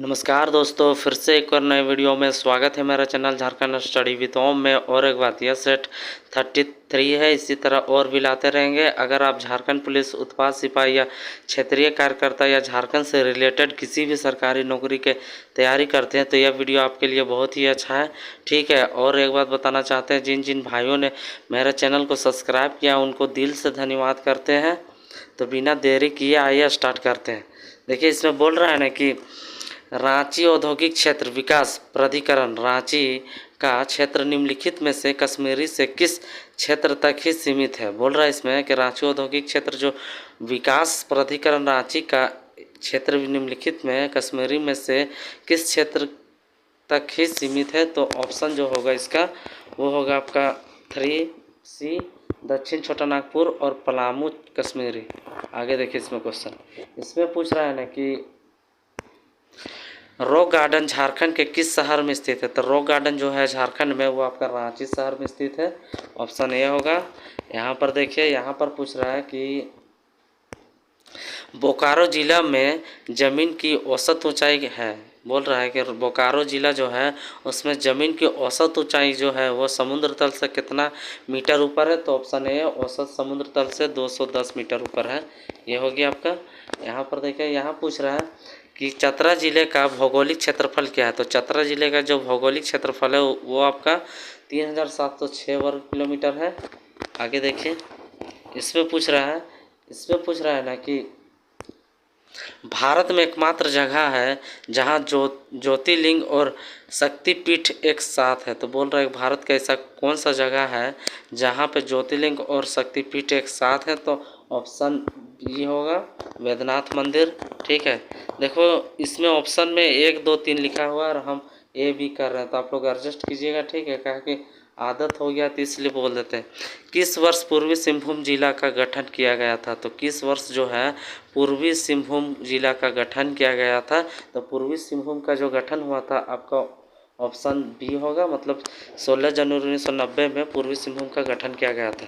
नमस्कार दोस्तों, फिर से एक और नए वीडियो में स्वागत है। मेरा channel Jharkhand study with home में। और एक बात, यह सेट 33 है। इसी तरह और भी लाते रहेंगे। अगर आप झारखंड पुलिस, उत्पाद सिपाही या क्षेत्रीय कार्यकर्ता या झारखंड से रिलेटेड किसी भी सरकारी नौकरी के तैयारी करते हैं तो यह वीडियो आपके लिए बहुत ही अच्छा है। ठीक है, और एक बात बताना चाहते हैं, जिन जिन भाइयों ने मेरे चैनल को सब्सक्राइब किया उनको दिल से धन्यवाद करते हैं। तो बिना देरी किए आइए स्टार्ट करते हैं। देखिए, इसमें बोल रहा है ना कि रांची औद्योगिक क्षेत्र विकास प्राधिकरण रांची का क्षेत्र निम्नलिखित में से कश्मीरी से किस क्षेत्र तक ही सीमित है। बोल रहा है इसमें कि रांची औद्योगिक क्षेत्र जो विकास प्राधिकरण रांची का क्षेत्र निम्नलिखित में कश्मीरी में से किस क्षेत्र तक ही सीमित है। तो ऑप्शन जो होगा इसका वो होगा आपका 3C दक्षिण छोटा नागपुर और पलामू कश्मीरी। आगे देखिए इसमें क्वेश्चन, इसमें पूछ रहा है ना कि रॉक गार्डन झारखंड के किस शहर में स्थित है। तो रॉक गार्डन जो है झारखंड में वो आपका रांची शहर में स्थित है। ऑप्शन ए होगा। यहाँ पर देखिए, यहाँ पर पूछ रहा है कि बोकारो जिला में ज़मीन की औसत ऊंचाई है। बोल रहा है कि बोकारो ज़िला जो है उसमें ज़मीन की औसत ऊंचाई जो है वो समुद्र तल से कितना मीटर ऊपर है। तो ऑप्शन ए औसत समुद्र तल से 210 मीटर ऊपर है। ये होगी आपका। यहाँ पर देखिए, यहाँ पूछ रहा है कि चतरा ज़िले का भौगोलिक क्षेत्रफल क्या है। तो चतरा ज़िले का जो भौगोलिक क्षेत्रफल है वो आपका 3706 वर्ग किलोमीटर है। आगे देखिए, इसमें पूछ रहा है ना कि भारत में एकमात्र जगह है जहां ज्योतिर्लिंग और शक्तिपीठ एक साथ है। तो बोल रहा है भारत का ऐसा कौन सा जगह है जहां पे ज्योतिर्लिंग और शक्तिपीठ एक साथ है। तो ऑप्शन बी होगा, वैद्यनाथ मंदिर। ठीक है, देखो इसमें ऑप्शन में 1 2 3 लिखा हुआ है और हम ए बी कर रहे हैं, तो आप लोग एडजस्ट कीजिएगा। ठीक है, कहा कि आदत हो गया तो इसलिए बोल देते हैं। किस वर्ष पूर्वी सिंहभूम जिला का गठन किया गया था। तो किस वर्ष जो है पूर्वी सिंहभूम जिला का गठन किया गया था। तो पूर्वी सिंहभूम का जो गठन हुआ था आपका ऑप्शन बी होगा, मतलब 16 जनवरी 1990 में पूर्वी सिंहभूम का गठन किया गया था।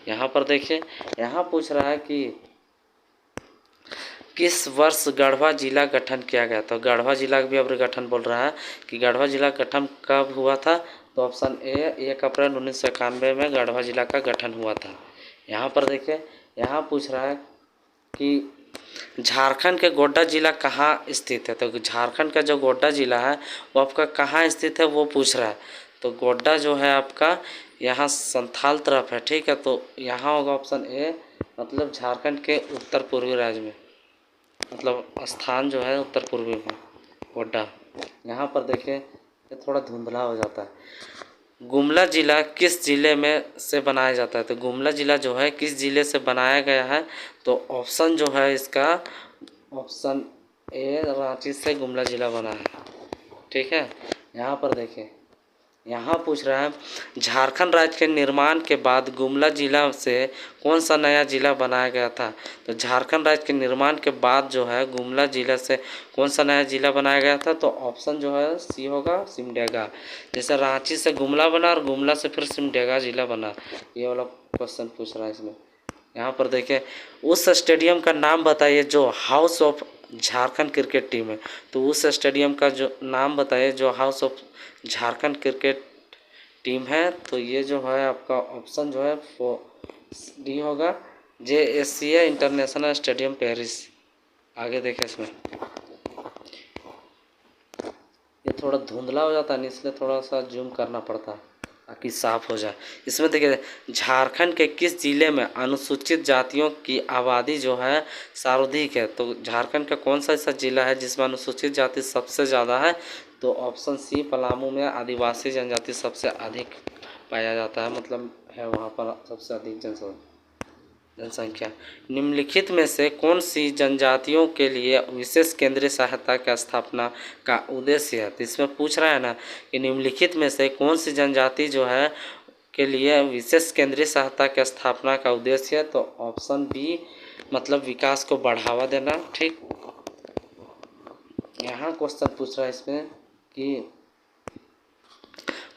यहाँ पर देखिए, यहाँ पूछ रहा है कि किस वर्ष गढ़वा जिला गठन किया गया। तो गढ़वा जिला भी अब गठन बोल रहा है कि गढ़वा जिला गठन कब हुआ था। तो ऑप्शन ए 1 अप्रैल 1991 में गढ़वा जिला का गठन हुआ था। यहाँ पर देखिए, यहाँ पूछ रहा है कि झारखंड के गोड्डा जिला कहाँ स्थित है। तो झारखंड का जो गोड्डा जिला है वो आपका कहाँ स्थित है वो पूछ रहा है। तो गोड्डा जो है आपका यहाँ संथाल तरफ है। ठीक है, तो यहाँ होगा ऑप्शन ए, मतलब झारखंड के उत्तर पूर्वी राज्य में, मतलब स्थान जो है उत्तर पूर्वी में गोड्डा। यहाँ पर देखिए, ये थोड़ा धुंधला हो जाता है। गुमला जिला किस जिले में से बनाया जाता है। तो गुमला जिला जो है किस जिले से बनाया गया है। तो ऑप्शन जो है इसका ऑप्शन ए, रांची से गुमला जिला बना है। ठीक है, यहाँ पर देखिए, यहाँ पूछ रहा है झारखंड राज्य के निर्माण के बाद गुमला जिला से कौन सा नया जिला बनाया गया था। तो झारखंड राज्य के निर्माण के बाद जो है गुमला जिला से कौन सा नया जिला बनाया गया था। तो ऑप्शन जो है सी होगा, सिमडेगा। जैसे रांची से गुमला बना और गुमला से फिर सिमडेगा जिला बना, ये वाला क्वेश्चन पूछ रहा है इसमें। यहाँ पर देखिए, उस स्टेडियम का नाम बताइए जो house of Jharkhand cricket team है। तो उस स्टेडियम का जो नाम बताइए जो house of Jharkhand cricket team है। तो ये जो है आपका ऑप्शन जो है वो डी होगा, JSCA इंटरनेशनल स्टेडियम पेरिस। आगे देखें, इसमें ये थोड़ा धुंधला हो जाता है इसलिए थोड़ा सा जूम करना पड़ता है ताकि साफ हो जाए। इसमें देखिए, झारखंड के किस जिले में अनुसूचित जातियों की आबादी जो है सर्वाधिक है। तो झारखंड का कौन सा ऐसा जिला है जिसमें अनुसूचित जाति सबसे ज़्यादा है। तो ऑप्शन सी, पलामू में आदिवासी जनजाति सबसे अधिक पाया जाता है, मतलब है वहाँ पर सबसे अधिक जनसंख्या। निम्नलिखित में से कौन सी जनजातियों के लिए विशेष केंद्रीय सहायता की स्थापना का उद्देश्य है। तो इसमें पूछ रहा है ना कि निम्नलिखित में से कौन सी जनजाति जो है के लिए विशेष केंद्रीय सहायता की स्थापना का उद्देश्य है। तो ऑप्शन बी, मतलब विकास को बढ़ावा देना। ठीक, यहाँ क्वेश्चन पूछ रहा है इसमें कि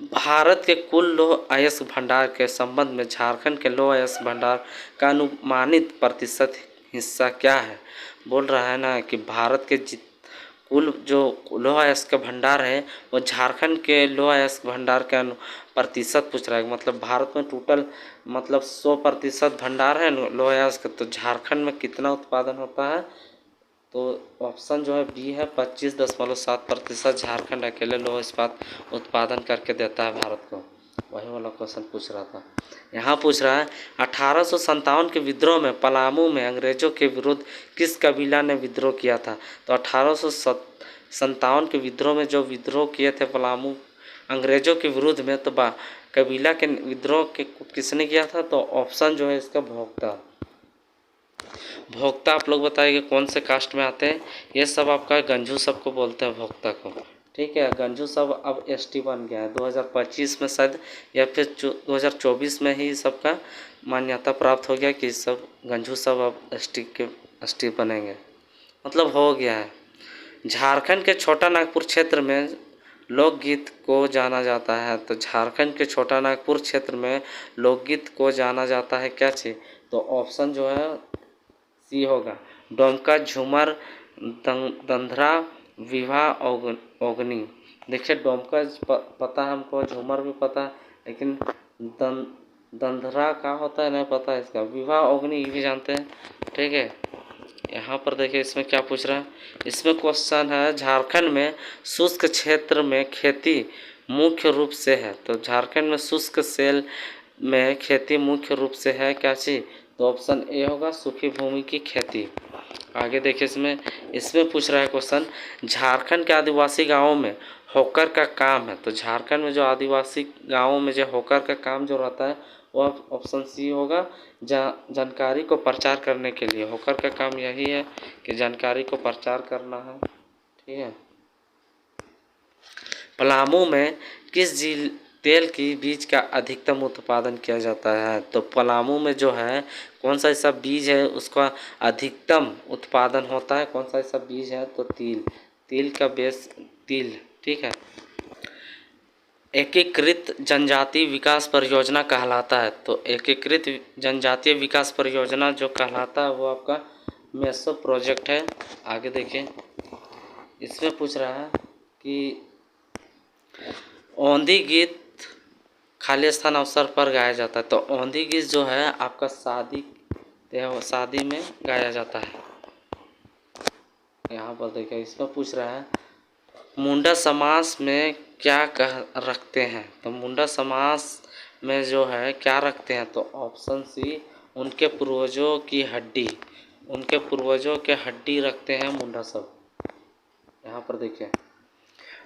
भारत के कुल लौह अयस्क भंडार के संबंध में झारखंड के लौह अयस्क भंडार का अनुमानित प्रतिशत हिस्सा क्या है। बोल रहा है ना कि भारत के कुल जो लौह अयस्क भंडार है वो झारखंड के लौह अयस्क भंडार के प्रतिशत पूछ रहा है। मतलब भारत में टोटल मतलब 100% भंडार है लौह अयस्क, तो झारखंड में कितना उत्पादन होता है? तो ऑप्शन जो है बी है 25.7% झारखंड अकेले लौह इस्पात उत्पादन करके देता है भारत को। वही वाला क्वेश्चन पूछ रहा था। यहाँ पूछ रहा है 1857 के विद्रोह में पलामू में अंग्रेजों के विरुद्ध किस कबीला ने विद्रोह किया था? तो 1857 के विद्रोह में जो विद्रोह किए थे पलामू अंग्रेजों के विरुद्ध में, तो कबीला के विद्रोह के किसने किया था? तो ऑप्शन जो है इसका भोक्ता। भोक्ता आप लोग बताइए कौन से कास्ट में आते हैं? ये सब आपका गंजू सब को बोलते हैं भोक्ता को। ठीक है, गंजू सब अब एसटी बन गया है 2025 में शायद, या फिर 2024 में ही सबका मान्यता प्राप्त हो गया कि सब गंजू सब अब एसटी बनेंगे, मतलब हो गया है। झारखंड के छोटा नागपुर क्षेत्र में लोकगीत को जाना जाता है। तो झारखंड के छोटा नागपुर क्षेत्र में लोकगीत को जाना जाता है क्या चीज़? तो ऑप्शन जो है सी होगा, डोमका, झूमर, दंधरा, विवाह, ओगनी। देखिए डोमका पता है हमको, झूमर भी पता है, लेकिन दंधरा का होता है नहीं पता है इसका। विवाह, ओगनी ये भी जानते हैं। ठीक है, यहाँ पर देखिए इसमें क्या पूछ रहा है। इसमें क्वेश्चन है झारखंड में शुष्क क्षेत्र में खेती मुख्य रूप से है। तो झारखंड में शुष्क सेल में खेती मुख्य रूप से है क्या चीज़? तो ऑप्शन ए होगा सूखी भूमि की खेती। आगे देखिए इसमें पूछ रहा है क्वेश्चन, झारखंड के आदिवासी गांवों में होकर का काम है। तो झारखंड में जो आदिवासी गांवों में जो होकर का काम जो रहता है वो ऑप्शन सी होगा, जानकारी को प्रचार करने के लिए। होकर का काम यही है कि जानकारी को प्रचार करना है। ठीक है, पलामू में किस तेल की बीज का अधिकतम उत्पादन किया जाता है? तो पलामू में जो है कौन सा ऐसा बीज है उसका अधिकतम उत्पादन होता है? कौन सा ऐसा बीज है? तो तिल का बेस तिल। ठीक है, एकीकृत जनजातीय विकास परियोजना कहलाता है। तो एकीकृत जनजातीय विकास परियोजना जो कहलाता है वो आपका मेसो प्रोजेक्ट है। आगे देखिए इसमें पूछ रहा है कि औंधी गीत खाली स्थान अवसर पर गाया जाता है। तो औंधी गीत जो है आपका शादी में गाया जाता है। यहाँ पर देखिए इसमें पूछ रहा है मुंडा समास में क्या रखते हैं? तो मुंडा समास में जो है क्या रखते हैं? तो ऑप्शन सी उनके पूर्वजों की हड्डी, उनके पूर्वजों के हड्डी रखते हैं मुंडा सब। यहाँ पर देखिए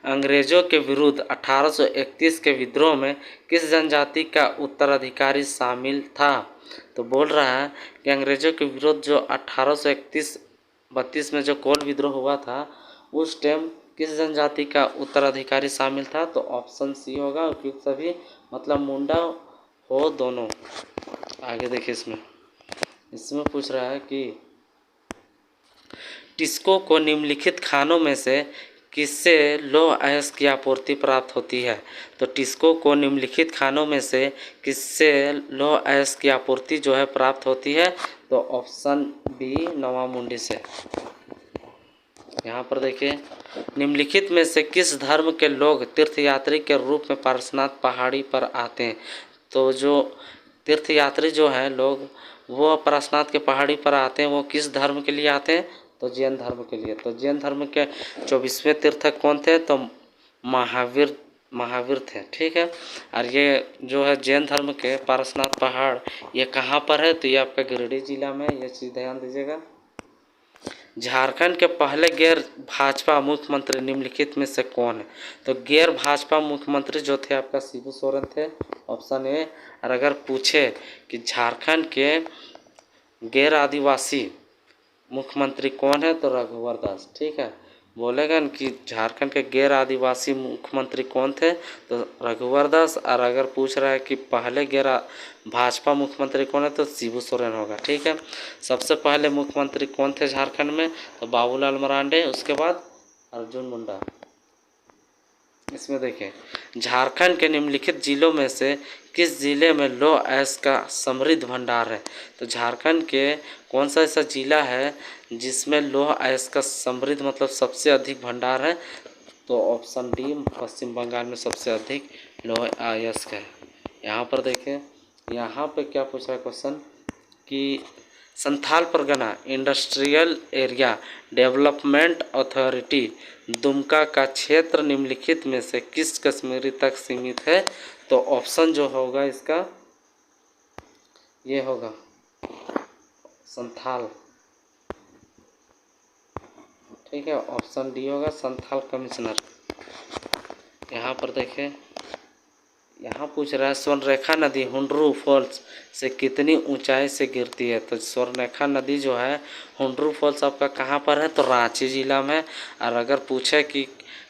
अंग्रेजों के विरुद्ध 1831 के विद्रोह में किस जनजाति का उत्तराधिकारी शामिल था? तो बोल रहा है कि अंग्रेजों के विरुद्ध जो 1831-32 में जो कोल विद्रोह हुआ था उस टाइम किस जनजाति का उत्तराधिकारी शामिल था? तो ऑप्शन सी होगा उपयुक्त सभी, मतलब मुंडा हो दोनों। आगे देखिए इसमें पूछ रहा है कि टिस्को को निम्नलिखित खानों में से किससे लौह अयस्क की आपूर्ति प्राप्त होती है? तो टिस्को को निम्नलिखित खानों में से किससे लौह अयस्क की आपूर्ति जो है प्राप्त होती है? तो ऑप्शन बी नवामुंडी से। यहाँ पर देखिए निम्नलिखित में से किस धर्म के लोग तीर्थयात्री के रूप में पारसनाथ पहाड़ी पर आते हैं? तो जो तीर्थयात्री जो हैं लोग वो पारसनाथ के पहाड़ी पर आते हैं वो किस धर्म के लिए आते हैं? तो जैन धर्म के लिए। तो जैन धर्म के 24वें तीर्थक कौन थे? तो महावीर थे। ठीक है, और ये जो है जैन धर्म के पारसनाथ पहाड़ ये कहाँ पर है? तो ये आपका गिरिडीह जिला में, ये चीज़ ध्यान दीजिएगा। झारखंड के पहले गैर भाजपा मुख्यमंत्री निम्नलिखित में से कौन है? तो गैर भाजपा मुख्यमंत्री जो थे आपका शिबू सोरेन थे, ऑप्शन ए। और अगर पूछे कि झारखंड के गैर आदिवासी मुख्यमंत्री कौन है? तो रघुवर दास। ठीक है, बोलेगा न कि झारखंड के गैर आदिवासी मुख्यमंत्री कौन थे? तो रघुवर दास। और अगर पूछ रहा है कि पहले गैर भाजपा मुख्यमंत्री कौन है? तो शिबू सोरेन होगा। ठीक है, सबसे पहले मुख्यमंत्री कौन थे झारखंड में? तो बाबूलाल मरांडे, उसके बाद अर्जुन मुंडा। इसमें देखिए झारखंड के निम्नलिखित जिलों में से किस जिले में लौह अयस्क का समृद्ध भंडार है? तो झारखंड के कौन सा ऐसा जिला है जिसमें लौह अयस्क का समृद्ध मतलब सबसे अधिक भंडार है? तो ऑप्शन डी, पश्चिम बंगाल में सबसे अधिक लौह अयस्क है। यहाँ पर देखें, यहाँ पे क्या पूछ रहा है क्वेश्चन कि Santhal Pargana industrial area development authority Dumka का क्षेत्र निम्नलिखित में से किस कश्मीरी तक सीमित है? तो ऑप्शन जो होगा इसका ये होगा संथाल। ठीक है, ऑप्शन डी होगा संथाल कमिश्नर। यहाँ पर देखें, यहाँ पूछ रहा है स्वर्णरेखा नदी हुंडरू फॉल्स से कितनी ऊंचाई से गिरती है? तो स्वर्णरेखा नदी जो है हुंडरू फॉल्स आपका कहाँ पर है? तो रांची जिला में। और अगर पूछे कि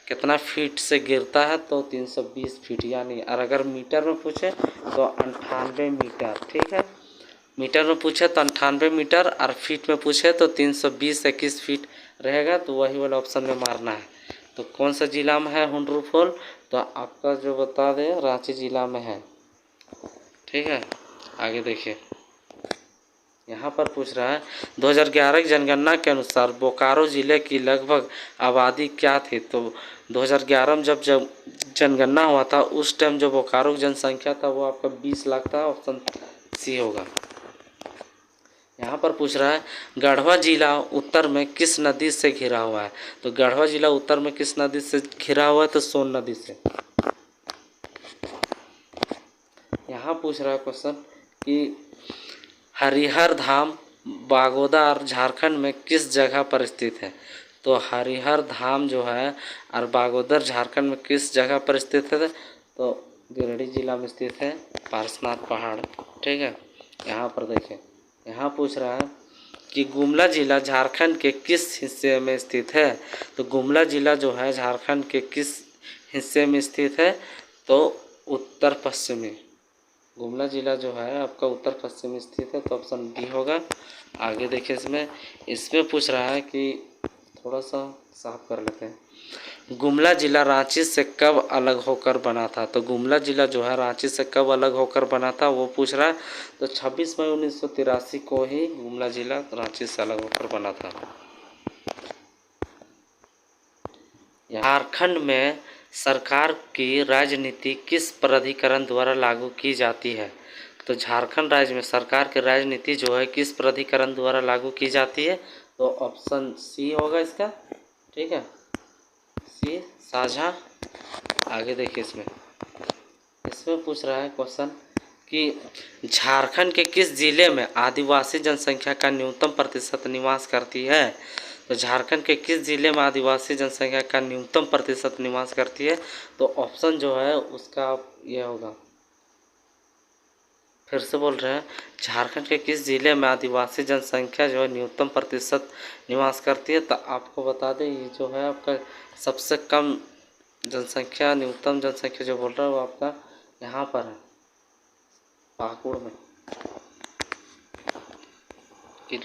कितना फीट से गिरता है तो 320 फीट यानी, और अगर मीटर में पूछे तो 98 मीटर। ठीक है, मीटर में पूछे तो 98 मीटर और फीट में पूछे तो 320 21 फीट रहेगा, तो वही वाला ऑप्शन में मारना है। तो कौन सा जिला में है हुंडरू फॉल? तो आपका जो बता दें रांची जिला में है। ठीक है, आगे देखिए, यहाँ पर पूछ रहा है 2011 की जनगणना के अनुसार बोकारो ज़िले की लगभग आबादी क्या थी? तो 2011 में जब जनगणना हुआ था उस टाइम जो बोकारो की जनसंख्या था वो आपका 20 लाख था। ऑप्शन सी होगा। यहाँ पर पूछ रहा है गढ़वा जिला उत्तर में किस नदी से घिरा हुआ है? तो गढ़वा जिला उत्तर में किस नदी से घिरा हुआ है? तो सोन नदी से। यहाँ पूछ रहा है क्वेश्चन कि हरिहर धाम बागोदर झारखंड में किस जगह पर स्थित है? तो हरिहर धाम जो है और बागोदर झारखंड में किस जगह पर स्थित है? तो गिरिडीह जिला में स्थित है, पारसनाथ पहाड़। ठीक है, यहाँ पर देखें, यहाँ पूछ रहा है कि गुमला जिला झारखंड के किस हिस्से में स्थित है? तो गुमला जिला जो है झारखंड के किस हिस्से में स्थित है? तो उत्तर पश्चिमी। गुमला जिला जो है आपका उत्तर पश्चिम स्थित है, तो ऑप्शन डी होगा। आगे देखिए, इसमें पूछ रहा है कि थोड़ा सा साफ कर लेते हैं, गुमला जिला रांची से कब अलग होकर बना था? तो गुमला जिला जो है रांची से कब अलग होकर बना था वो पूछ रहा है। तो 26 मई 1983 को ही गुमला जिला रांची से अलग होकर बना था। झारखंड में सरकार की राजनीति किस प्राधिकरण द्वारा लागू की जाती है? तो झारखंड राज्य में सरकार की राजनीति जो है किस प्राधिकरण द्वारा लागू की जाती है? तो ऑप्शन सी होगा इसका। ठीक है, सी साझा। आगे देखिए, इसमें पूछ रहा है क्वेश्चन कि झारखंड के किस जिले में आदिवासी जनसंख्या का न्यूनतम प्रतिशत निवास करती है? तो झारखंड के किस जिले में आदिवासी जनसंख्या का न्यूनतम प्रतिशत निवास करती है? तो ऑप्शन जो है उसका ये होगा, फिर से बोल रहे हैं, झारखंड के किस जिले में आदिवासी जनसंख्या जो है न्यूनतम प्रतिशत निवास करती है? तो आपको बता दें ये जो है आपका सबसे कम जनसंख्या, न्यूनतम जनसंख्या जो बोल रहा है वो आपका यहाँ पर है, पाकुड़ में,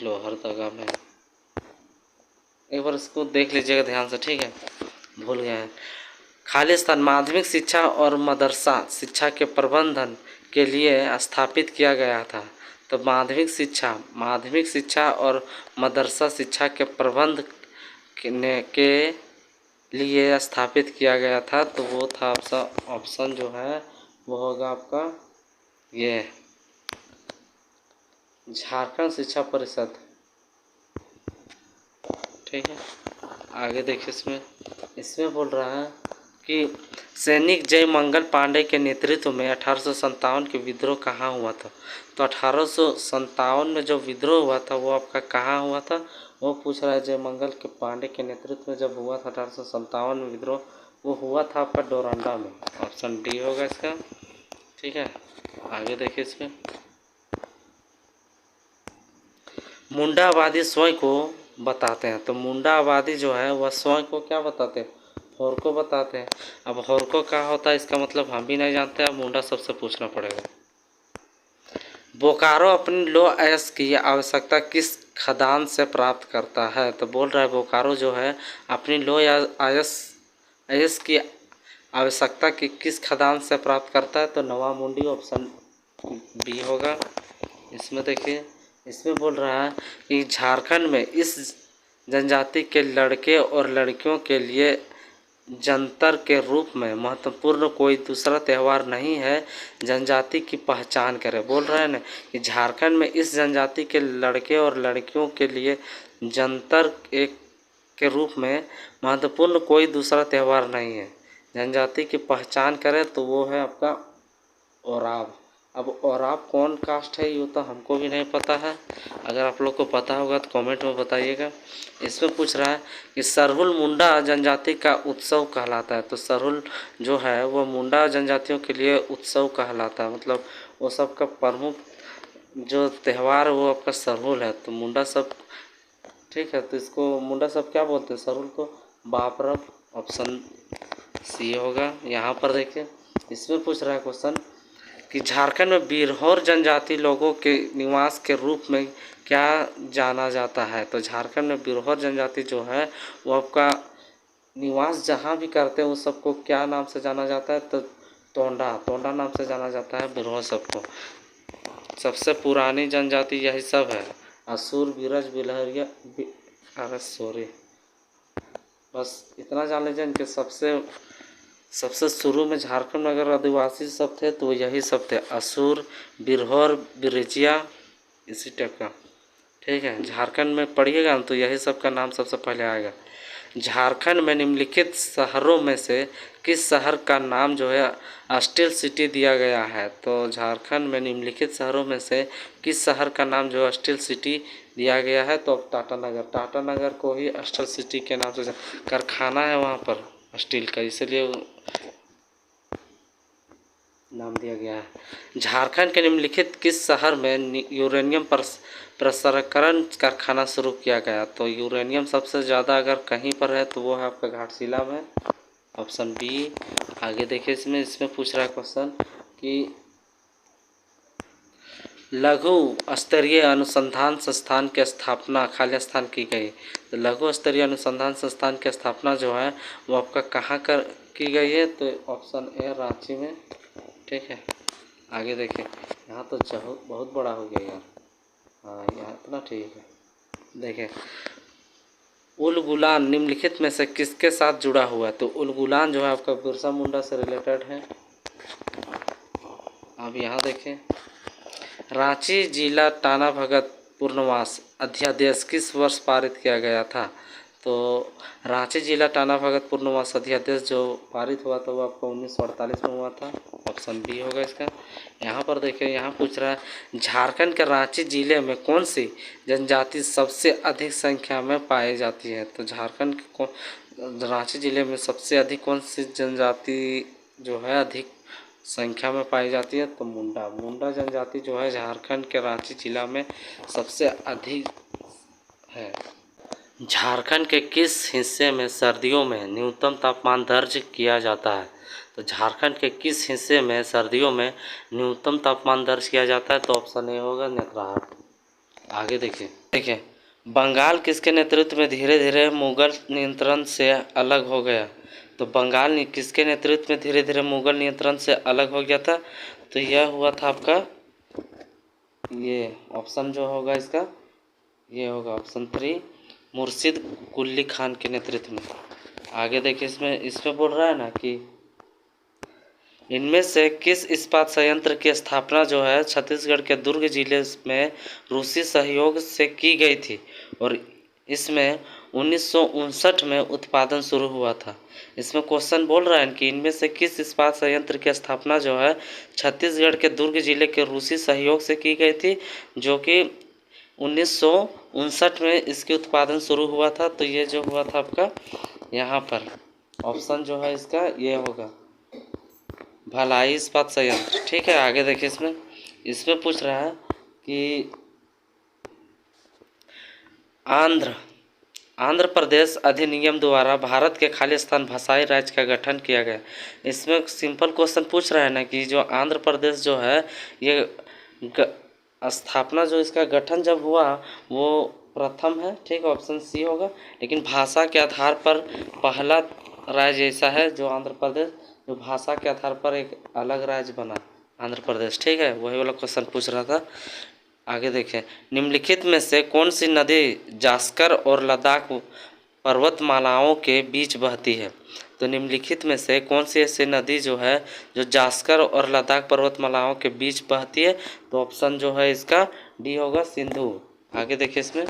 लोहरदगा में। एक बार इसको देख लीजिएगा ध्यान से। ठीक है, भूल गए हैं। खालिस्तान माध्यमिक शिक्षा और मदरसा शिक्षा के प्रबंधन के लिए स्थापित किया गया था। तो माध्यमिक शिक्षा और मदरसा शिक्षा के प्रबंध के लिए स्थापित किया गया था, तो वो था आपका ऑप्शन जो है वो होगा आपका ये झारखंड शिक्षा परिषद। ठीक है, आगे देखिए, इसमें बोल रहा है कि सैनिक जय मंगल पांडे के नेतृत्व में 1857 के विद्रोह कहाँ हुआ था? तो 1857 में जो विद्रोह हुआ था वो आपका कहाँ हुआ था? वो पूछ रहा है, जय मंगल के पांडे के नेतृत्व में जब हुआ था 1857 में विद्रोह, वो हुआ था आपका डोरंडा में। ऑप्शन डी होगा इसका। ठीक है, आगे देखिए, इसमें मुंडावादी स्वयं को बताते हैं। तो मुंडावादी जो है वह स्वयं को क्या बताते हैं? होरको बताते हैं। अब होरको क्या होता है इसका मतलब हम भी नहीं जानते, अब मुंडा सबसे पूछना पड़ेगा। बोकारो अपनी लौह अयस्क की आवश्यकता किस खदान से प्राप्त करता है? तो बोल रहा है बोकारो जो है अपनी लौह अयस्क की आवश्यकता की किस खदान से प्राप्त करता है? तो नवामुंडी, ऑप्शन बी होगा। इसमें देखिए, इसमें बोल रहा है कि झारखंड में इस जनजाति के लड़के और लड़कियों के लिए जंतर के रूप में महत्वपूर्ण कोई दूसरा त्यौहार नहीं है, जनजाति की पहचान करे। बोल रहे हैं ना कि झारखंड में इस जनजाति के लड़के और लड़कियों के लिए जंतर एक के रूप में महत्वपूर्ण कोई दूसरा त्यौहार नहीं है, जनजाति की पहचान करें तो वो है आपका ओराव। अब ओराव कौन कास्ट है ये तो हमको भी नहीं पता है, अगर आप लोग को पता होगा तो कमेंट में बताइएगा। इसमें पूछ रहा है कि सरहुल मुंडा जनजाति का उत्सव कहलाता है। तो सरहुल जो है वो मुंडा जनजातियों के लिए उत्सव कहलाता है, मतलब वो सबका प्रमुख जो त्यौहार है वो आपका सरहुल है। तो मुंडा सब, ठीक है, तो इसको मुंडा सब क्या बोलते हैं? सरहुल को बापरब, ऑप्शन सी होगा। यहाँ पर देखिए, इसमें पूछ रहा है क्वेश्चन कि झारखंड में बिरहोर जनजाति लोगों के निवास के रूप में क्या जाना जाता है? तो झारखंड में बिरहोर जनजाति जो है वो आपका निवास जहाँ भी करते हैं उस सबको क्या नाम से जाना जाता है? तो तोंडा नाम से जाना जाता है बिरहोर सबको। सबसे पुरानी जनजाति यही सब है, असुर, बिरज, बिलहरिया, अरे सॉरी, बस इतना जान लीजिए इनके सबसे शुरू में झारखंड में अगर आदिवासी सब थे तो यही सब थे, असुर, बिरहोर, बिरजिया, इसी टाइप का। ठीक है, झारखंड में पढ़िएगा तो यही सब का नाम सबसे पहले आएगा। झारखंड में निम्नलिखित शहरों में से किस शहर का नाम जो है स्टील सिटी दिया गया है? तो झारखंड में निम्नलिखित शहरों में से किस शहर का नाम जो है स्टील सिटी दिया गया है? तो टाटा नगर को ही स्टील सिटी के नाम से कारखाना है वहाँ पर स्टील का, इसलिए नाम दिया गया है। झारखंड के निम्नलिखित किस शहर में यूरेनियम प्रसंस्करण कारखाना शुरू किया गया? तो यूरेनियम सबसे ज़्यादा अगर कहीं पर है तो वो है आपका घाटशिला में, ऑप्शन बी। आगे देखिए, इसमें पूछ रहा है क्वेश्चन कि लघु स्तरीय अनुसंधान संस्थान की स्थापना खाली स्थान की गई। तो लघु स्तरीय अनुसंधान संस्थान की स्थापना जो है वो आपका कहाँ की गई है? तो ऑप्शन ए रांची में। ठीक है, आगे देखिए, यहाँ तो बहुत बड़ा हो गया यार, हाँ यहाँ इतना ठीक है। देखें, उलगुलान निम्नलिखित में से किसके साथ जुड़ा हुआ है? तो उलगुलान जो है आपका बिरसा मुंडा से रिलेटेड है। अब यहाँ देखें, रांची जिला टाना भगत पुनर्वास अध्यादेश किस वर्ष पारित किया गया था? तो रांची जिला टाना भगत पुनर्वास अध्यादेश जो पारित हुआ था वो आपको 1948 में हुआ था, ऑप्शन बी होगा इसका। यहाँ पर देखिए, यहाँ पूछ रहा है झारखंड के रांची जिले में कौन सी जनजाति सबसे अधिक संख्या में पाई जाती है? तो झारखंड के रांची जिले में सबसे अधिक कौन सी जनजाति जो है अधिक संख्या में पाई जाती है? तो मुंडा जनजाति जो है झारखंड के रांची जिला में सबसे अधिक है। झारखंड के किस हिस्से में सर्दियों में न्यूनतम तापमान दर्ज किया जाता है? तो झारखंड के किस हिस्से में सर्दियों में न्यूनतम तापमान दर्ज किया जाता है? तो ऑप्शन ए होगा नेत्राहाट। आगे देखिए, बंगाल किसके नेतृत्व में धीरे धीरे मुगल नियंत्रण से अलग हो गया? तो बंगाल किसके नेतृत्व में धीरे धीरे मुगल नियंत्रण से अलग हो गया था? तो यह हुआ था आपका, ये ऑप्शन जो होगा इसका ये होगा ऑप्शन 3, मुर्शिद कुली खान के नेतृत्व में। आगे देखिए, इसमें बोल रहा है ना कि इनमें से किस इस्पात संयंत्र की स्थापना जो है छत्तीसगढ़ के दुर्ग जिले में रूसी सहयोग से की गई थी और इसमें 1959 में उत्पादन शुरू हुआ था। इसमें क्वेश्चन बोल रहा है कि इनमें से किस इस्पात संयंत्र की स्थापना जो है छत्तीसगढ़ के दुर्ग जिले के रूसी सहयोग से की गई थी, जो कि 1959 में इसके उत्पादन शुरू हुआ था। तो ये जो हुआ था आपका यहाँ पर ऑप्शन जो है इसका ये होगा भलाई इस्पात संयंत्र। ठीक है, आगे देखिए, इसमें पूछ रहा है कि आंध्र प्रदेश अधिनियम द्वारा भारत के खालिस्तान भाषाई राज्य का गठन किया गया। इसमें सिंपल क्वेश्चन पूछ रहा है ना कि जो आंध्र प्रदेश जो है ये स्थापना जो इसका गठन जब हुआ वो प्रथम है, ठीक, ऑप्शन सी होगा। लेकिन भाषा के आधार पर पहला राज्य ऐसा है जो आंध्र प्रदेश जो भाषा के आधार पर एक अलग राज्य बना, आंध्र प्रदेश। ठीक है, वही वाला क्वेश्चन पूछ रहा था। आगे देखें, निम्नलिखित में से कौन सी नदी जास्कर और लद्दाख पर्वतमालाओं के बीच बहती है? तो निम्नलिखित में से कौन सी ऐसी नदी जो है जो जास्कर और लद्दाख पर्वतमालाओं के बीच बहती है? तो ऑप्शन जो है इसका डी होगा, सिंधु। आगे देखिए,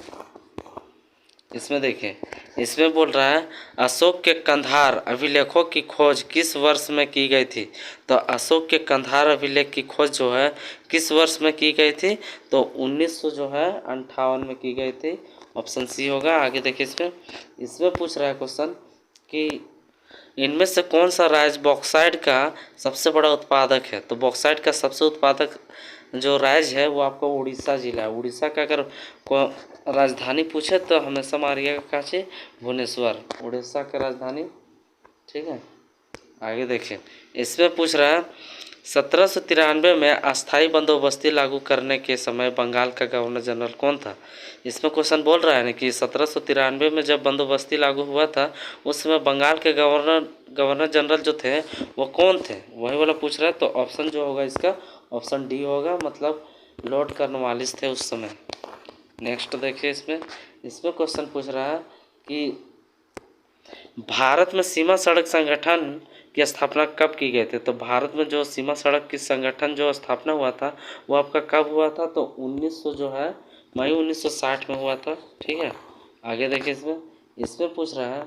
इसमें देखें, इसमें बोल रहा है अशोक के कंधार अभिलेखों की खोज किस वर्ष में की गई थी? तो अशोक के कंधार अभिलेख की खोज जो है किस वर्ष में की गई थी? तो 1900 जो है 58 में की गई थी। ऑप्शन सी होगा। आगे देखिए, इसमें पूछ रहा है क्वेश्चन कि इनमें से कौन सा राज्य बॉक्साइट का सबसे बड़ा उत्पादक है? तो बॉक्साइट का सबसे उत्पादक जो राज्य है वो आपका उड़ीसा जिला है। उड़ीसा का अगर राजधानी पूछे तो हमेशा मारिएगा कहाँ से, भुवनेश्वर, उड़ीसा का राजधानी। ठीक है, आगे देखिए, इसमें पूछ रहा है 1793 में अस्थाई बंदोबस्ती लागू करने के समय बंगाल का गवर्नर जनरल कौन था? इसमें क्वेश्चन बोल रहा है ना कि 1793 में जब बंदोबस्ती लागू हुआ था उस समय बंगाल के गवर्नर जनरल जो थे वो कौन थे, वही वाला पूछ रहा है। तो ऑप्शन जो होगा इसका ऑप्शन डी होगा, मतलब लॉर्ड कॉर्नवालिस थे उस समय। नेक्स्ट देखिए, इसमें क्वेश्चन पूछ रहा है कि भारत में सीमा सड़क संगठन की स्थापना कब की गई थी? तो भारत में जो सीमा सड़क की संगठन जो स्थापना हुआ था वो आपका कब हुआ था? तो 1900 जो है मई 1960 में हुआ था। ठीक है, आगे देखिए, इसमें पूछ रहा है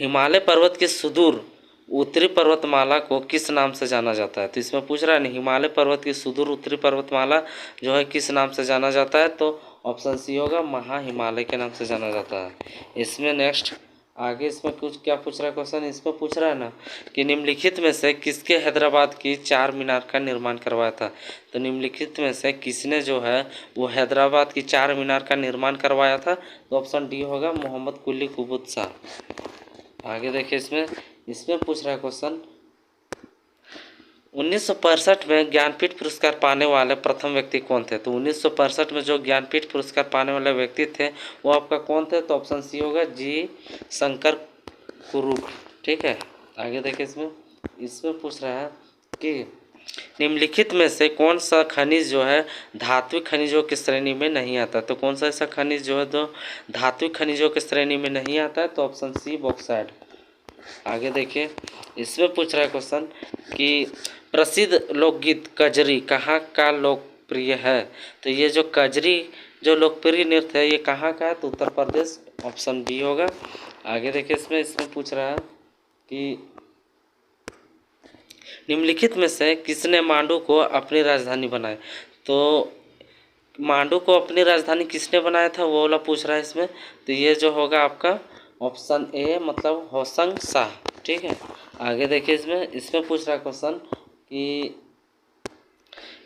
हिमालय पर्वत की सुदूर उत्तरी पर्वतमाला को किस नाम से जाना जाता है? तो इसमें पूछ रहा है ना, हिमालय पर्वत की सुदूर उत्तरी पर्वतमाला जो है किस नाम से जाना जाता है? तो ऑप्शन सी होगा, महा हिमालय के नाम से जाना जाता है। इसमें नेक्स्ट आगे इसमें कुछ क्या पूछ रहा है क्वेश्चन, इसमें पूछ रहा है ना कि निम्नलिखित में से किसके हैदराबाद की चार मीनार का निर्माण करवाया था? तो निम्नलिखित में से किसने जो है वो हैदराबाद की चार मीनार का निर्माण करवाया था? तो ऑप्शन डी होगा, मोहम्मद कुली कुतुब शाह। आगे देखिए, इसमें पूछ रहा है क्वेश्चन 1965 में ज्ञानपीठ पुरस्कार पाने वाले प्रथम व्यक्ति कौन थे? तो 1965 में जो ज्ञानपीठ पुरस्कार पाने वाले व्यक्ति थे वो आपका कौन थे? तो ऑप्शन सी होगा, जी शंकर कुरूप। ठीक है, आगे देखिए, इसमें पूछ रहा है कि निम्नलिखित में से कौन सा खनिज जो है धात्विक खनिजों की श्रेणी में नहीं आता? तो कौन सा ऐसा खनिज जो है जो धात्विक खनिजों की श्रेणी में नहीं आता है? तो ऑप्शन सी, बॉक्साइट। आगे देखिए, इसमें पूछ रहा है क्वेश्चन कि प्रसिद्ध लोकगीत कजरी कहाँ का लोकप्रिय है? तो ये जो कजरी जो लोकप्रिय नृत्य है ये कहाँ का है? तो उत्तर प्रदेश। ऑप्शन बी होगा। आगे देखिए, इसमें पूछ रहा है कि निम्नलिखित में से किसने मांडू को अपनी राजधानी बनाया? तो मांडू को अपनी राजधानी किसने बनाया था वो वाला पूछ रहा है इसमें। तो ये जो होगा आपका ऑप्शन ए, मतलब होशंग शाह। ठीक है, आगे देखिए, इसमें पूछ रहा है क्वेश्चन कि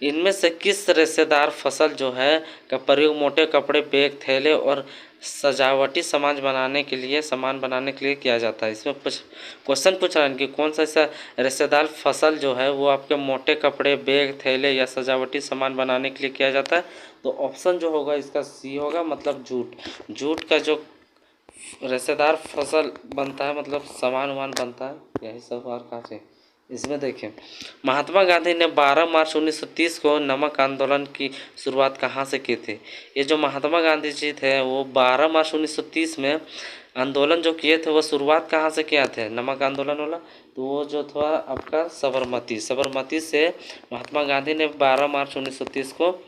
इनमें से किस रेशेदार फसल जो है का प्रयोग मोटे कपड़े, बैग, थैले और सजावटी सामान बनाने के लिए किया जाता है? इसमें क्वेश्चन पूछ रहा है कि कौन सा ऐसा रेशेदार फसल जो है वो आपके मोटे कपड़े, बैग, थैले या सजावटी सामान बनाने के लिए किया जाता है? तो ऑप्शन जो होगा इसका सी होगा, मतलब जूट का जो रेशेदार फसल बनता है, मतलब सामान वामान बनता है, यही सब। और कहाँ से इसमें देखें, महात्मा गांधी ने 12 मार्च 1930 को नमक आंदोलन की शुरुआत कहाँ से की थी? ये जो महात्मा गांधी जी थे वो 12 मार्च 1930 में आंदोलन जो किए थे वो शुरुआत कहाँ से किया थे, नमक आंदोलन वाला? तो वो जो था आपका साबरमती से महात्मा गांधी ने 12 मार्च 1930 को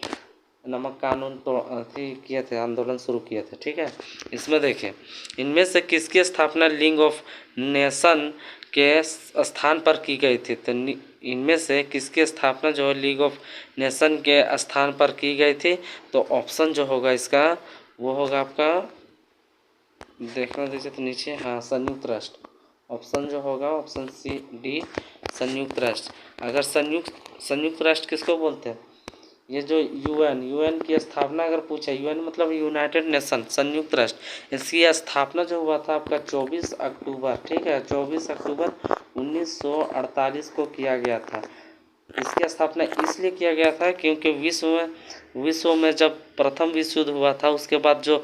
नमक कानून तो किए थे, आंदोलन शुरू किए थे। ठीक है, इसमें देखें, इनमें से किसकी स्थापना लीग ऑफ नेशन के स्थान पर की गई थी? तो इनमें से किसकी स्थापना जो है लीग ऑफ नेशन के स्थान पर की गई थी? तो ऑप्शन जो होगा इसका वो होगा आपका, देखना दीजिए तो नीचे, हाँ, संयुक्त राष्ट्र। ऑप्शन जो होगा ऑप्शन सी, डी, संयुक्त राष्ट्र। अगर संयुक्त राष्ट्र किसको बोलते हैं? ये जो यूएन की स्थापना अगर पूछे, यूएन मतलब यूनाइटेड नेशन, संयुक्त राष्ट्र, इसकी स्थापना जो हुआ था आपका 24 अक्टूबर। ठीक है, 24 अक्टूबर 1948 को किया गया था। इसकी स्थापना इसलिए किया गया था क्योंकि विश्व में जब प्रथम विश्व युद्ध हुआ था उसके बाद जो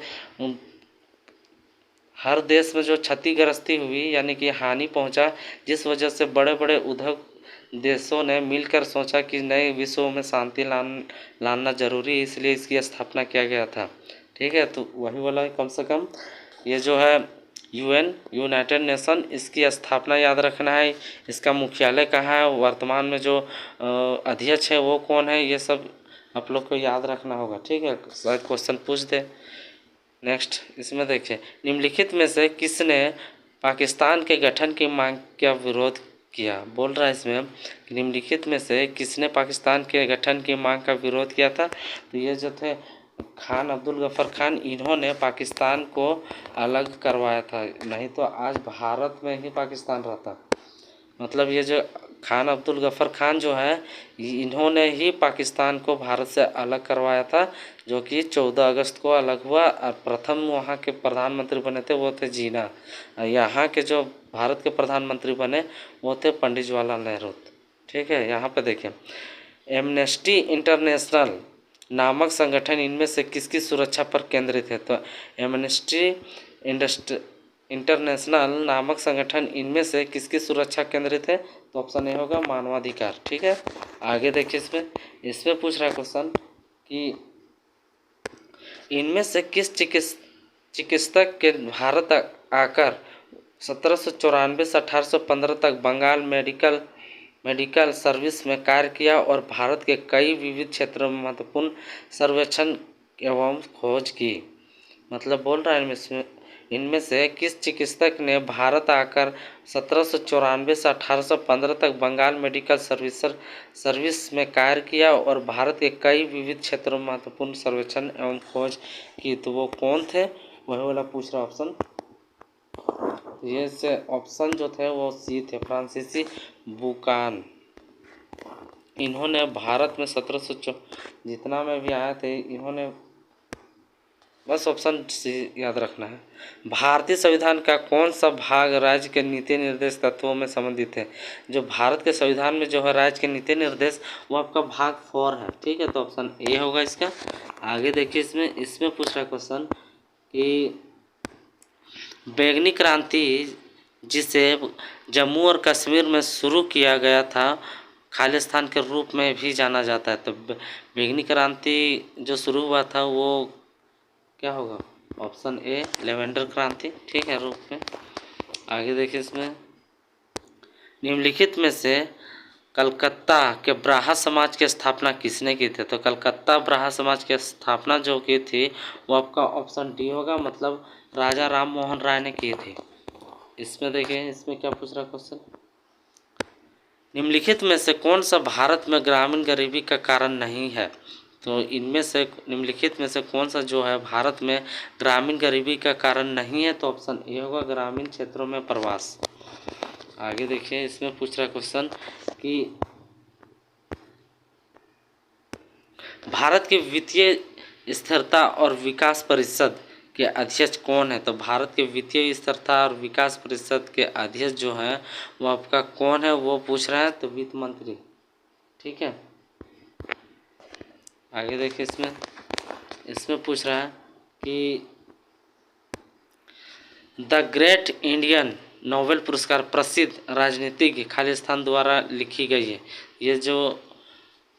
हर देश में जो क्षतिग्रस्ती हुई यानी कि हानि पहुंचा, जिस वजह से बड़े बड़े उद्योग देशों ने मिलकर सोचा कि नए विश्व में शांति लाना जरूरी है, इसलिए इसकी स्थापना किया गया था। ठीक है, तो वही वाला कम से कम ये जो है यूएन यूनाइटेड नेशन, इसकी स्थापना याद रखना है। इसका मुख्यालय कहाँ है, वर्तमान में जो अध्यक्ष है वो कौन है, ये सब आप लोग को याद रखना होगा। ठीक है, शायद क्वेश्चन पूछ दे। नेक्स्ट इसमें देखिए, निम्नलिखित में से किसने पाकिस्तान के गठन की मांग का विरोध किया। बोल रहा है इसमें कि निम्नलिखित में से किसने पाकिस्तान के गठन की मांग का विरोध किया था। तो ये जो थे खान अब्दुल गफ़र खान, इन्होंने पाकिस्तान को अलग करवाया था, नहीं तो आज भारत में ही पाकिस्तान रहता। मतलब ये जो खान अब्दुल गफ़र खान जो है, इन्होंने ही पाकिस्तान को भारत से अलग करवाया था, जो कि 14 अगस्त को अलग हुआ। और प्रथम वहाँ के प्रधानमंत्री बने थे वो थे जीना। यहाँ के जो भारत के प्रधानमंत्री बने वो थे पंडित जवाहरलाल नेहरू। ठीक है, यहाँ पे देखें, एमनेस्टी इंटरनेशनल नामक संगठन इनमें से किसकी सुरक्षा पर केंद्रित है। तो एमनेस्टी इंटरनेशनल नामक संगठन इनमें से किसकी सुरक्षा केंद्रित है। तो ऑप्शन ए होगा मानवाधिकार। ठीक है, आगे देखिए, इसमें पूछ रहा है क्वेश्चन कि इनमें से किस चिकित्सक के भारत आकर 1794 से 1815 तक बंगाल मेडिकल सर्विस में कार्य किया और भारत के कई विविध क्षेत्रों में महत्वपूर्ण सर्वेक्षण एवं खोज की। मतलब बोल रहा है इनमें से किस चिकित्सक ने भारत आकर 1794 से 1815 तक बंगाल मेडिकल सर्विस में कार्य किया और भारत के कई विविध क्षेत्रों में महत्वपूर्ण सर्वेक्षण एवं खोज की। तो वो कौन थे, वही वाला पूछ रहा ऑप्शन। ये से ऑप्शन जो थे वो सी थे, फ्रांसीसी बुकान। इन्होंने भारत में 1700 जितना में भी आए थे, इन्होंने बस ऑप्शन सी याद रखना है। भारतीय संविधान का कौन सा भाग राज्य के नीति निर्देश तत्वों में संबंधित है। जो भारत के संविधान में जो है राज्य के नीति निर्देश, वो आपका भाग 4 है। ठीक है, तो ऑप्शन ए होगा इसका। आगे देखिए, इसमें पूछ रहा क्वेश्चन कि बैंगनी क्रांति जिसे जम्मू और कश्मीर में शुरू किया गया था, खालिस्तान के रूप में भी जाना जाता है। तो बैंगनी क्रांति जो शुरू हुआ था वो क्या होगा, ऑप्शन ए लेवेंडर क्रांति। ठीक है, रूप में। आगे देखिए, इसमें निम्नलिखित में से कलकत्ता के ब्राह्मण समाज की स्थापना किसने की थी। तो कलकत्ता ब्राह्मण समाज की स्थापना जो की थी वो आपका ऑप्शन डी होगा, मतलब राजा राम मोहन राय ने की थी। इसमें देखिए, इसमें क्या पूछ रहा क्वेश्चन, निम्नलिखित में से कौन सा भारत में ग्रामीण गरीबी का कारण नहीं है। तो इनमें से निम्नलिखित में से कौन सा जो है भारत में ग्रामीण गरीबी का कारण नहीं है। तो ऑप्शन ए होगा, ग्रामीण क्षेत्रों में प्रवास। आगे देखिए, इसमें पूछ रहा क्वेश्चन कि भारत की वित्तीय स्थिरता और विकास परिषद के अध्यक्ष कौन है। तो भारत के वित्तीय स्थिरता और विकास परिषद के अध्यक्ष जो है वो आपका कौन है, वो पूछ रहा है। तो वित्त मंत्री। ठीक है, आगे देखिए, इसमें पूछ रहा है कि द ग्रेट इंडियन नोबेल पुरस्कार प्रसिद्ध राजनीतिज्ञ खालिस्तान द्वारा लिखी गई है। ये जो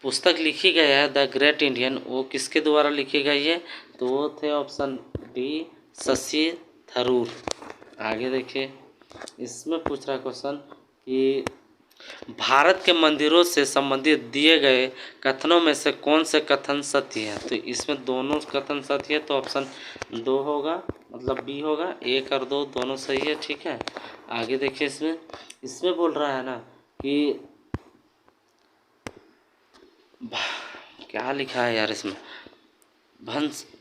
पुस्तक लिखी गई है द ग्रेट इंडियन, वो किसके द्वारा लिखी गई है। तो वो थे ऑप्शन डी शशि थरूर। आगे देखिए, इसमें पूछ रहा क्वेश्चन कि भारत के मंदिरों से संबंधित दिए गए कथनों में से कौन से कथन सत्य है। तो इसमें दोनों कथन सत्य है, तो ऑप्शन 2 होगा, मतलब बी होगा। 1 और 2 दोनों सही है। ठीक है, आगे देखिए, इसमें बोल रहा है ना कि क्या लिखा है यार, इसमें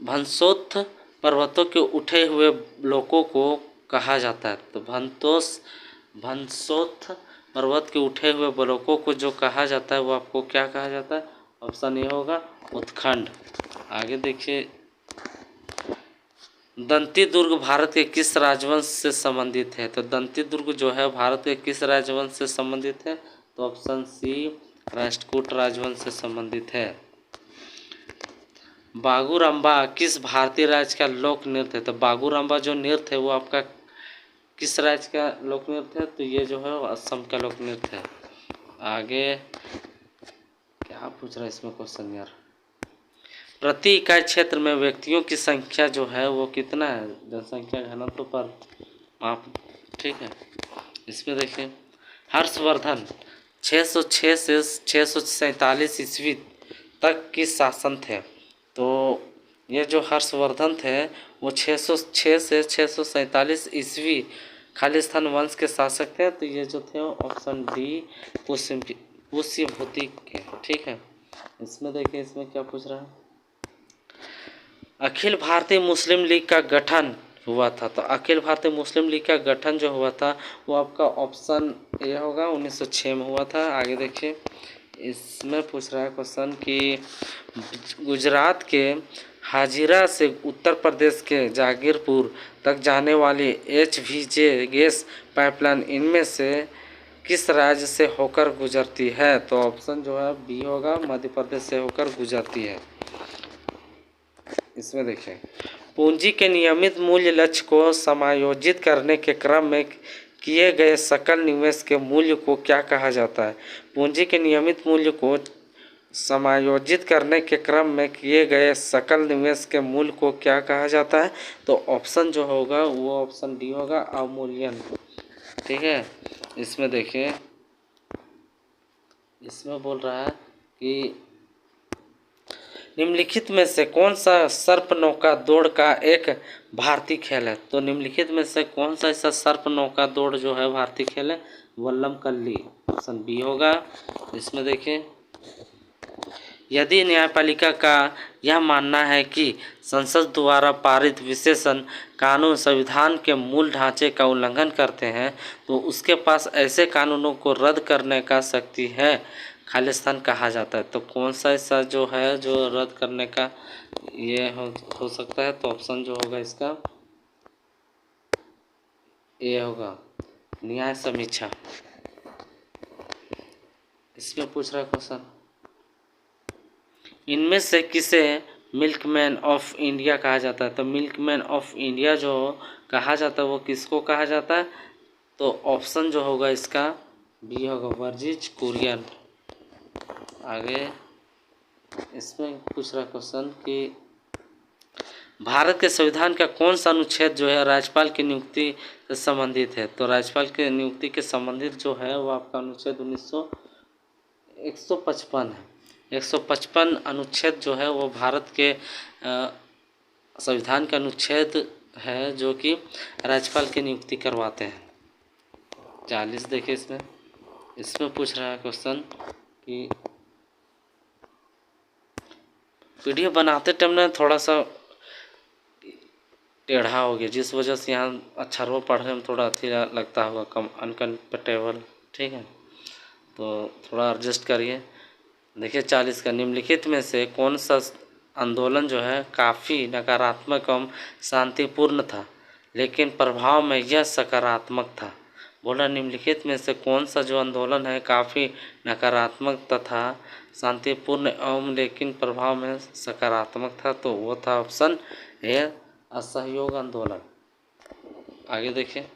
भंसोत्थ पर्वतों के उठे हुए ब्लॉकों को कहा जाता है। तो भंसोत्थ पर्वत के उठे हुए ब्लॉकों को जो कहा जाता है वो आपको क्या कहा जाता है। ऑप्शन ए होगा, उत्तराखंड। आगे देखिए, दंती दुर्ग भारत के किस राजवंश से संबंधित है। तो दंती दुर्ग जो है भारत के किस राजवंश से संबंधित है। तो ऑप्शन सी राष्ट्रकूट राजवंश से संबंधित है। बागुरम्बा किस भारतीय राज्य का लोक नृत्य है? तो बागुरम्बा जो नृत्य है वो आपका किस राज्य का लोक नृत्य है? तो ये जो है वो असम का लोक नृत्य है। आगे क्या पूछ रहा है इसमें क्वेश्चन यार। प्रति इकाई क्षेत्र में व्यक्तियों की संख्या जो है वो कितना है? जनसंख्या घनत्व पर माप, ठीक है। इसमें देखिए हर्षवर्धन 606 से 647 ईस्वी तक की शासन थे। तो ये जो हर्षवर्धन थे वो 606 से 647 ईस्वी खालिस्तान वंश के शासक थे। तो ये जो थे ऑप्शन डी पुष्यभूति के, ठीक है। इसमें देखिए इसमें क्या पूछ रहा है। अखिल भारतीय मुस्लिम लीग का गठन हुआ था। तो अखिल भारतीय मुस्लिम लीग का गठन जो हुआ था वो आपका ऑप्शन ए होगा, 1906 में हुआ था। आगे देखिए इसमें पूछ रहा है क्वेश्चन कि गुजरात के हाजिरा से उत्तर प्रदेश के जागीरपुर तक जाने वाली HVJ गैस पाइपलाइन इनमें से किस राज्य से होकर गुजरती है? तो ऑप्शन जो है बी होगा, मध्य प्रदेश से होकर गुजरती है। इसमें देखें पूंजी के नियमित मूल्य लक्ष्य को समायोजित करने के क्रम में किए गए सकल निवेश के मूल्य को क्या कहा जाता है? पूंजी के नियमित मूल्य को समायोजित करने के क्रम में किए गए सकल निवेश के मूल्य को क्या कहा जाता है? तो ऑप्शन जो होगा वो ऑप्शन डी होगा, अवमूल्यन, ठीक है। इसमें देखिए इसमें बोल रहा है कि निम्नलिखित में से कौन सा सर्प नौका दौड़ का एक भारतीय खेल है? तो निम्नलिखित में से कौन सा ऐसा सर्प नौका दौड़ जो है भारतीय खेल है? वल्लमकल्ली, ऑप्शन बी होगा। इसमें देखिए यदि न्यायपालिका का यह मानना है कि संसद द्वारा पारित विशेषण कानून संविधान के मूल ढांचे का उल्लंघन करते हैं तो उसके पास ऐसे कानूनों को रद्द करने का शक्ति है, खालिस्तान कहा जाता है। तो कौन सा ऐसा जो है जो रद्द करने का ये हो सकता है? तो ऑप्शन जो होगा इसका ए होगा, न्याय समीक्षा। इसमें पूछ रहा है क्वेश्चन इनमें से किसे मिल्कमैन ऑफ इंडिया कहा जाता है? तो मिल्कमैन ऑफ इंडिया जो कहा जाता है वो किसको कहा जाता है? तो ऑप्शन जो होगा इसका बी होगा, वर्जिज कुरियन। आगे इसमें पूछ रहा क्वेश्चन कि भारत के संविधान का कौन सा अनुच्छेद जो है राज्यपाल की नियुक्ति से संबंधित है? तो राज्यपाल की नियुक्ति के संबंधित जो है वो आपका अनुच्छेद 155 है। 155 अनुच्छेद जो है वो भारत के संविधान का अनुच्छेद है जो कि राज्यपाल की नियुक्ति करवाते हैं। 40 देखिए इसमें पूछ रहा है क्वेश्चन कि वीडियो बनाते टाइम ना थोड़ा सा टेढ़ा हो गया जिस वजह से यहाँ अक्षरों पढ़ने में थोड़ा अच्छी लगता होगा, कम अनकम्फर्टेबल, ठीक है। तो थोड़ा एडजस्ट करिए। देखिए 40 का निम्नलिखित में से कौन सा आंदोलन जो है काफ़ी नकारात्मक एवं शांतिपूर्ण था लेकिन प्रभाव में यह सकारात्मक था? बोला निम्नलिखित में से कौन सा जो आंदोलन है काफ़ी नकारात्मक तथा शांतिपूर्ण एवं लेकिन प्रभाव में सकारात्मक था? तो वो था ऑप्शन ए, असहयोग आंदोलन। आगे देखिए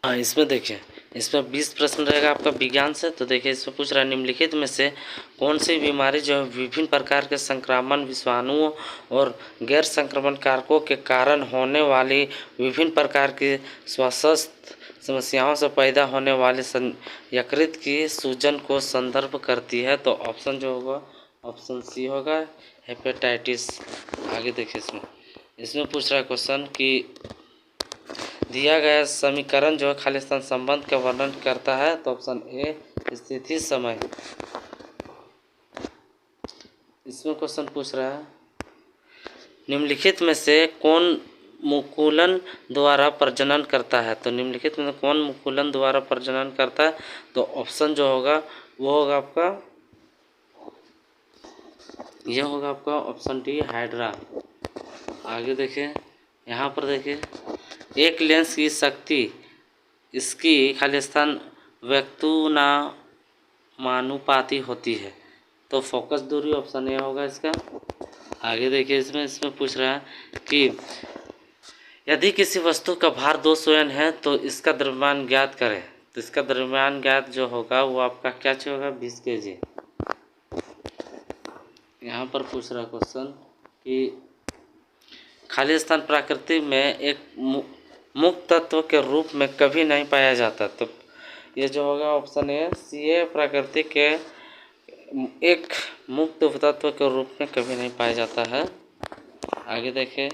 इसमें देखिए इसमें 20 प्रश्न रहेगा आपका विज्ञान से। तो देखिए इसमें पूछ रहा है निम्नलिखित में से कौन सी बीमारी जो है विभिन्न प्रकार के संक्रामण विषाणुओं और गैर संक्रमण कारकों के कारण होने वाली विभिन्न प्रकार की स्वास्थ्य समस्याओं से पैदा होने वाले यकृत की सूजन को संदर्भ करती है? तो ऑप्शन जो होगा ऑप्शन सी होगा, हेपेटाइटिस। आगे देखिए इसमें पूछ रहा है क्वेश्चन कि दिया गया समीकरण जो है खालिस्तान संबंध का वर्णन करता है? तो ऑप्शन ए, स्थिति समय। इसमें क्वेश्चन पूछ रहा है निम्नलिखित में से कौन मुकुलन द्वारा प्रजनन करता है? तो निम्नलिखित में कौन मुकुलन द्वारा प्रजनन करता है? तो ऑप्शन जो होगा वो होगा आपका यह होगा आपका ऑप्शन डी, हाइड्रा। आगे देखिए यहाँ पर देखिए एक लेंस की शक्ति इसकी खालिस्तान व्यक्तुनामानुपाती होती है। तो फोकस दूरी ऑप्शन ए होगा इसका। आगे देखिए, इसमें इसमें पूछ रहा है कि यदि किसी वस्तु का भार 200 एन है तो इसका द्रव्यमान ज्ञात करें। तो इसका द्रव्यमान ज्ञात जो होगा वो आपका क्या चीज होगा, 20 kg। यहाँ पर पूछ रहा क्वेश्चन कि खाली स्थान प्रकृति में एक मुक्त तत्व के रूप में कभी नहीं पाया जाता। तो ये जो होगा ऑप्शन ए सी ए, प्रकृति के एक मुक्त तत्व के रूप में कभी नहीं पाया जाता है। आगे देखें,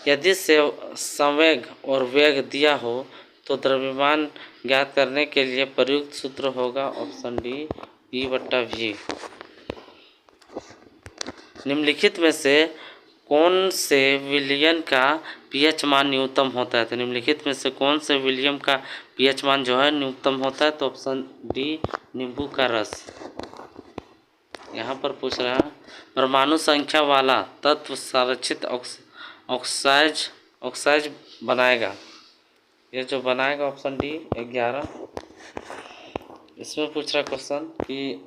यदि संवेग और वेग दिया हो तो द्रव्यमान ज्ञात करने के लिए प्रयुक्त सूत्र होगा ऑप्शन डी E/V। निम्नलिखित में से कौन से विलयन का pH मान न्यूनतम होता है। तो निम्नलिखित में से कौन से विलयन का pH मान जो है न्यूनतम होता है। तो ऑप्शन डी नींबू का रस। यहाँ पर पूछ रहा है परमाणु संख्या वाला तत्व संरक्षित ऑक्साइड बनाएगा। ये जो बनाएगा ऑप्शन डी 11। इसमें पूछ रहा क्वेश्चन कि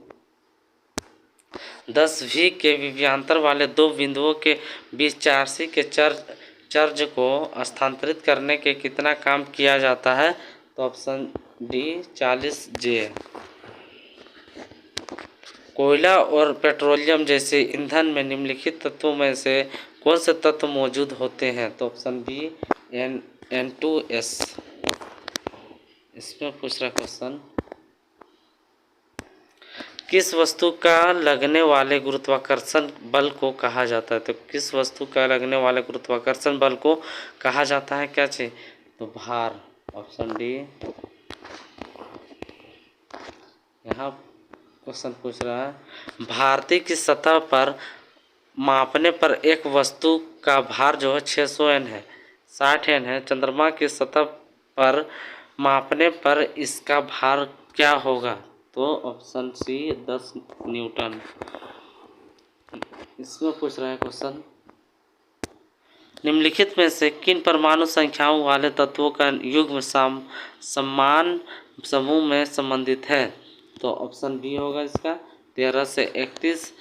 10 V के विभवांतर वाले दो बिंदुओं के बीच 4C के चार्ज को स्थानांतरित करने के कितना काम किया जाता है। तो ऑप्शन डी 40 J। कोयला और पेट्रोलियम जैसे ईंधन में निम्नलिखित तत्वों में से कौन से तत्व मौजूद होते हैं। तो ऑप्शन बी N2S। इसमें पूछ रहा क्वेश्चन किस वस्तु का लगने वाले गुरुत्वाकर्षण बल को कहा जाता है। तो किस वस्तु का लगने वाले गुरुत्वाकर्षण बल को कहा जाता है, क्या चीज। तो भार, ऑप्शन डी। यहाँ क्वेश्चन पूछ रहा है भारती की सतह पर मापने पर एक वस्तु का भार जो है 600 N है, 60 N है। चंद्रमा की सतह पर मापने पर इसका भार क्या होगा। तो ऑप्शन सी 10 न्यूटन। इसमें पूछ रहा है क्वेश्चन निम्नलिखित में से किन परमाणु संख्याओं वाले तत्वों का युग्म समान समूह में संबंधित है। तो ऑप्शन बी होगा इसका 13 से 31।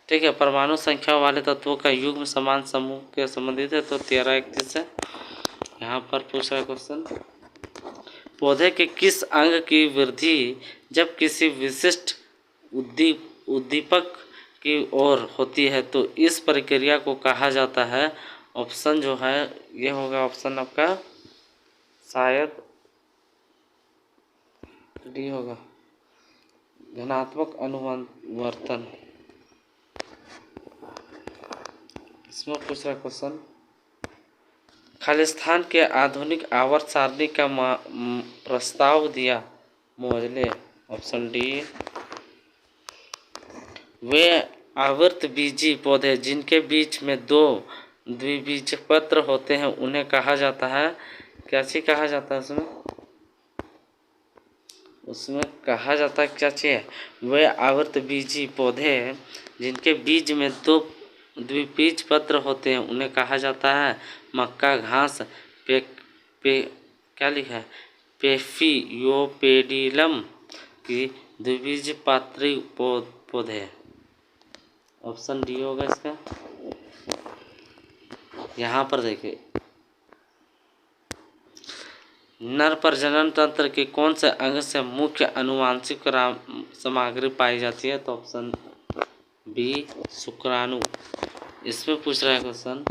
ठीक है, परमाणु संख्या वाले तत्वों का युग्म समान समूह के संबंधित है तो 13-31 है। यहाँ पर पूछ रहा है क्वेश्चन पौधे के किस अंग की वृद्धि जब किसी विशिष्ट उद्दीपक की ओर होती है तो इस प्रक्रिया को कहा जाता है। ऑप्शन जो है ये होगा ऑप्शन आपका शायद डी होगा धनात्मक अनुवर्तन। इसमें पूछ रहा क्वेश्चन खालिस्तान के आधुनिक आवर्त सारणी का प्रस्ताव दिया मोजले। Option D. वे आवृतबीजी पौधे जिनके बीच में 2 द्विबीजपत्र होते हैं उन्हें कहा जाता है, क्या चीज कहा जाता है उसमें कहा जाता है क्या चीज। वे आवृतबीजी पौधे जिनके बीज में 2 द्विबीजपत्र होते हैं उन्हें कहा जाता है मक्का घास क्या लिखा है पेफियोपेडिलम की द्विबीजपत्री पौधे। ऑप्शन डी होगा इसका। यहाँ पर देखिए नर प्रजनन तंत्र के कौन से अंग से मुख्य आनुवांशिक सामग्री पाई जाती है। तो ऑप्शन बी शुक्राणु। इसमें पूछ रहा है क्वेश्चन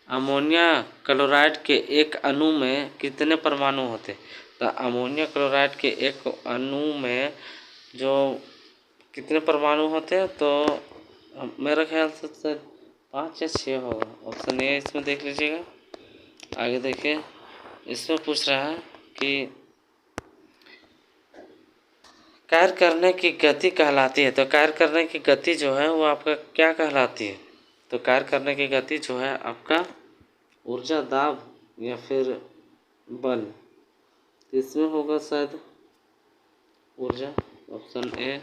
अमोनिया क्लोराइड के एक अणु में कितने परमाणु होते हैं। तो अमोनिया क्लोराइड के एक अणु में जो कितने परमाणु होते हैं तो मेरे ख्याल से 5 या 6 होगा। ऑप्शन ए इसमें देख लीजिएगा। आगे देखिए इसमें पूछ रहा है कि कार्य करने की गति कहलाती है। तो कार्य करने की गति जो है वो आपका क्या कहलाती है। तो कार्य करने की गति जो है आपका ऊर्जा दाब या फिर बल। इसमें होगा शायद ऊर्जा, ऑप्शन ए।